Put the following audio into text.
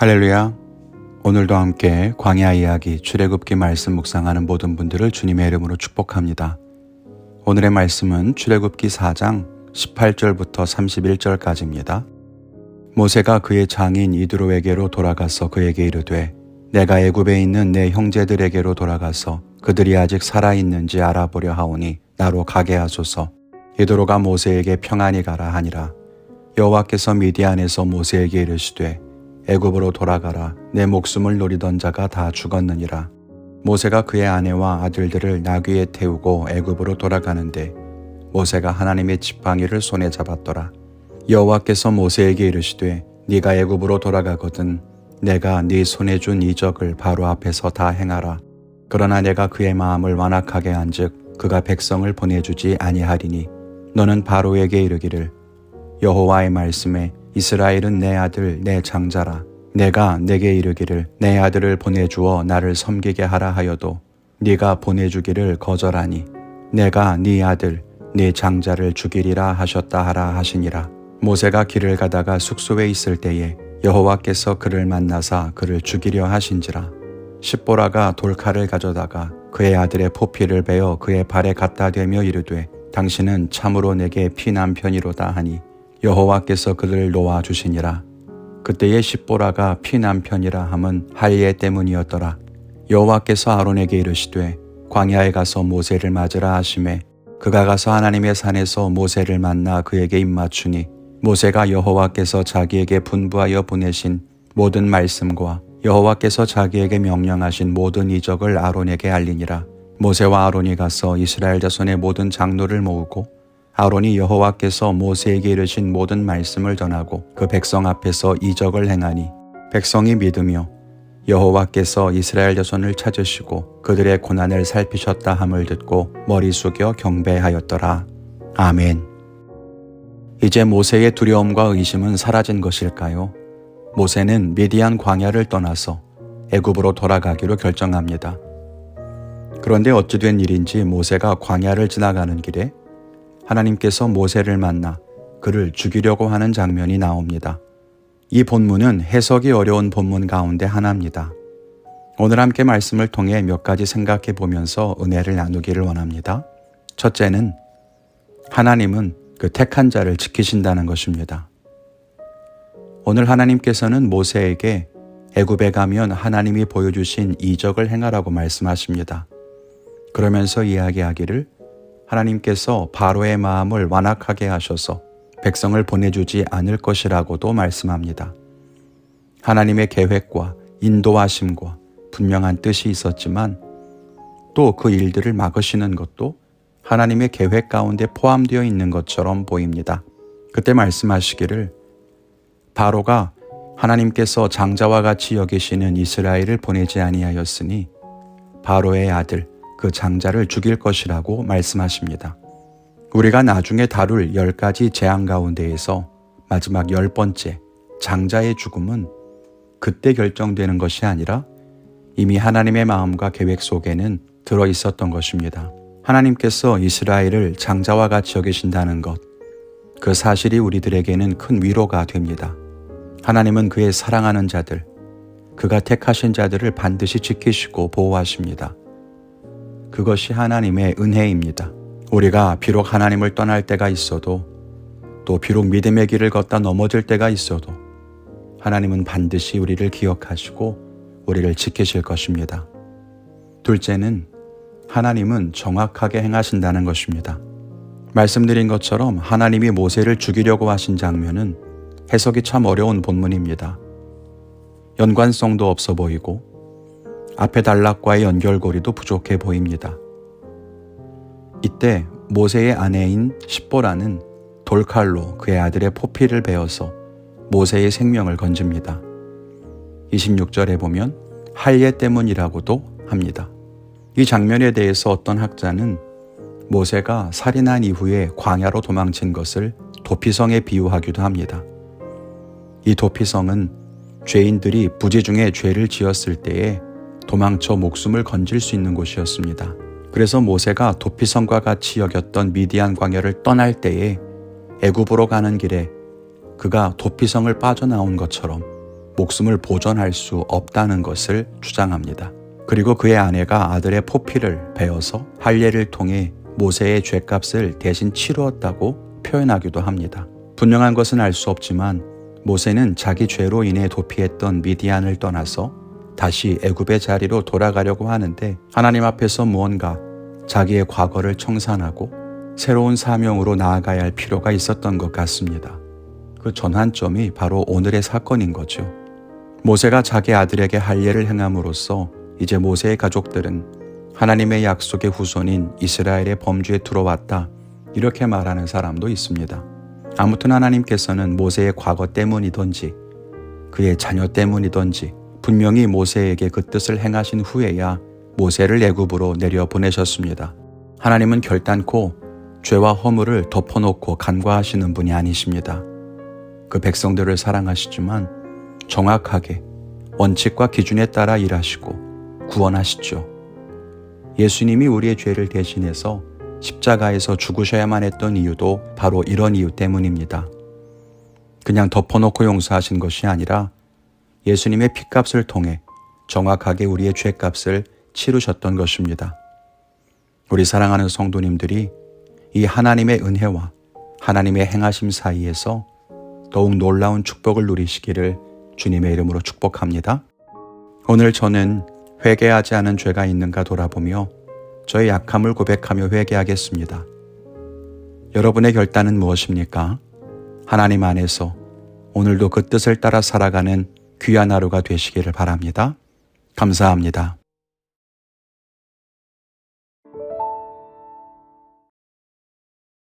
할렐루야. 오늘도 함께 광야 이야기 출애굽기 말씀 묵상하는 모든 분들을 주님의 이름으로 축복합니다. 오늘의 말씀은 출애굽기 4장 18절부터 31절까지입니다. 모세가 그의 장인 이드로에게로 돌아가서 그에게 이르되 내가 애굽에 있는 내 형제들에게로 돌아가서 그들이 아직 살아있는지 알아보려 하오니 나로 가게 하소서. 이드로가 모세에게 평안히 가라 하니라. 여호와께서 미디안에서 모세에게 이르시되 애굽으로 돌아가라. 내 목숨을 노리던 자가 다 죽었느니라. 모세가 그의 아내와 아들들을 나귀에 태우고 애굽으로 돌아가는데 모세가 하나님의 지팡이를 손에 잡았더라. 여호와께서 모세에게 이르시되 네가 애굽으로 돌아가거든 내가 네 손에 준 이적을 바로 앞에서 다 행하라. 그러나 내가 그의 마음을 완악하게 한즉 그가 백성을 보내주지 아니하리니 너는 바로에게 이르기를 여호와의 말씀에 이스라엘은 내 아들 내 장자라. 내가 내게 이르기를 내 아들을 보내주어 나를 섬기게 하라 하여도 네가 보내주기를 거절하니 내가 네 아들 네 장자를 죽이리라 하셨다 하라 하시니라. 모세가 길을 가다가 숙소에 있을 때에 여호와께서 그를 만나사 그를 죽이려 하신지라. 십보라가 돌칼을 가져다가 그의 아들의 포피를 베어 그의 발에 갖다 대며 이르되 당신은 참으로 내게 피난편이로다 하니 여호와께서 그를 놓아주시니라. 그때의 십보라가 피난편이라 함은 할례 때문이었더라. 여호와께서 아론에게 이르시되 광야에 가서 모세를 맞으라 하시매 그가 가서 하나님의 산에서 모세를 만나 그에게 입맞추니 모세가 여호와께서 자기에게 분부하여 보내신 모든 말씀과 여호와께서 자기에게 명령하신 모든 이적을 아론에게 알리니라. 모세와 아론이 가서 이스라엘 자손의 모든 장로를 모으고 아론이 여호와께서 모세에게 이르신 모든 말씀을 전하고 그 백성 앞에서 이적을 행하니 백성이 믿으며 여호와께서 이스라엘 자손을 찾으시고 그들의 고난을 살피셨다 함을 듣고 머리 숙여 경배하였더라. 아멘. 이제 모세의 두려움과 의심은 사라진 것일까요? 모세는 미디안 광야를 떠나서 애굽으로 돌아가기로 결정합니다. 그런데 어찌 된 일인지 모세가 광야를 지나가는 길에 하나님께서 모세를 만나 그를 죽이려고 하는 장면이 나옵니다. 이 본문은 해석이 어려운 본문 가운데 하나입니다. 오늘 함께 말씀을 통해 몇 가지 생각해 보면서 은혜를 나누기를 원합니다. 첫째는 하나님은 그 택한 자를 지키신다는 것입니다. 오늘 하나님께서는 모세에게 애굽에 가면 하나님이 보여주신 이적을 행하라고 말씀하십니다. 그러면서 이야기하기를 하나님께서 바로의 마음을 완악하게 하셔서 백성을 보내주지 않을 것이라고도 말씀합니다. 하나님의 계획과 인도하심과 분명한 뜻이 있었지만 또 그 일들을 막으시는 것도 하나님의 계획 가운데 포함되어 있는 것처럼 보입니다. 그때 말씀하시기를 바로가 하나님께서 장자와 같이 여기시는 이스라엘을 보내지 아니하였으니 바로의 아들 그 장자를 죽일 것이라고 말씀하십니다. 우리가 나중에 다룰 10가지 재앙 가운데에서 마지막 10번째 장자의 죽음은 그때 결정되는 것이 아니라 이미 하나님의 마음과 계획 속에는 들어 있었던 것입니다. 하나님께서 이스라엘을 장자와 같이 여기신다는 것, 그 사실이 우리들에게는 큰 위로가 됩니다. 하나님은 그의 사랑하는 자들, 그가 택하신 자들을 반드시 지키시고 보호하십니다. 그것이 하나님의 은혜입니다. 우리가 비록 하나님을 떠날 때가 있어도 또 비록 믿음의 길을 걷다 넘어질 때가 있어도 하나님은 반드시 우리를 기억하시고 우리를 지키실 것입니다. 둘째는 하나님은 정확하게 행하신다는 것입니다. 말씀드린 것처럼 하나님이 모세를 죽이려고 하신 장면은 해석이 참 어려운 본문입니다. 연관성도 없어 보이고 앞의 단락과의 연결고리도 부족해 보입니다. 이때 모세의 아내인 십보라는 돌칼로 그의 아들의 포피를 베어서 모세의 생명을 건집니다. 26절에 보면 할례 때문이라고도 합니다. 이 장면에 대해서 어떤 학자는 모세가 살인한 이후에 광야로 도망친 것을 도피성에 비유하기도 합니다. 이 도피성은 죄인들이 부재 중에 죄를 지었을 때에 도망쳐 목숨을 건질 수 있는 곳이었습니다. 그래서 모세가 도피성과 같이 여겼던 미디안 광야를 떠날 때에 애굽으로 가는 길에 그가 도피성을 빠져나온 것처럼 목숨을 보존할 수 없다는 것을 주장합니다. 그리고 그의 아내가 아들의 포피를 베어서 할례를 통해 모세의 죄값을 대신 치루었다고 표현하기도 합니다. 분명한 것은 알 수 없지만 모세는 자기 죄로 인해 도피했던 미디안을 떠나서 다시 애굽의 자리로 돌아가려고 하는데 하나님 앞에서 무언가 자기의 과거를 청산하고 새로운 사명으로 나아가야 할 필요가 있었던 것 같습니다. 그 전환점이 바로 오늘의 사건인 거죠. 모세가 자기 아들에게 할례를 행함으로써 이제 모세의 가족들은 하나님의 약속의 후손인 이스라엘의 범주에 들어왔다, 이렇게 말하는 사람도 있습니다. 아무튼 하나님께서는 모세의 과거 때문이든지 그의 자녀 때문이든지 분명히 모세에게 그 뜻을 행하신 후에야 모세를 애굽으로 내려보내셨습니다. 하나님은 결단코 죄와 허물을 덮어놓고 간과하시는 분이 아니십니다. 그 백성들을 사랑하시지만 정확하게 원칙과 기준에 따라 일하시고 구원하시죠. 예수님이 우리의 죄를 대신해서 십자가에서 죽으셔야만 했던 이유도 바로 이런 이유 때문입니다. 그냥 덮어놓고 용서하신 것이 아니라 예수님의 피값을 통해 정확하게 우리의 죄값을 치르셨던 것입니다. 우리 사랑하는 성도님들이 이 하나님의 은혜와 하나님의 행하심 사이에서 더욱 놀라운 축복을 누리시기를 주님의 이름으로 축복합니다. 오늘 저는 회개하지 않은 죄가 있는가 돌아보며 저의 약함을 고백하며 회개하겠습니다. 여러분의 결단은 무엇입니까? 하나님 안에서 오늘도 그 뜻을 따라 살아가는 귀한 하루가 되시기를 바랍니다. 감사합니다.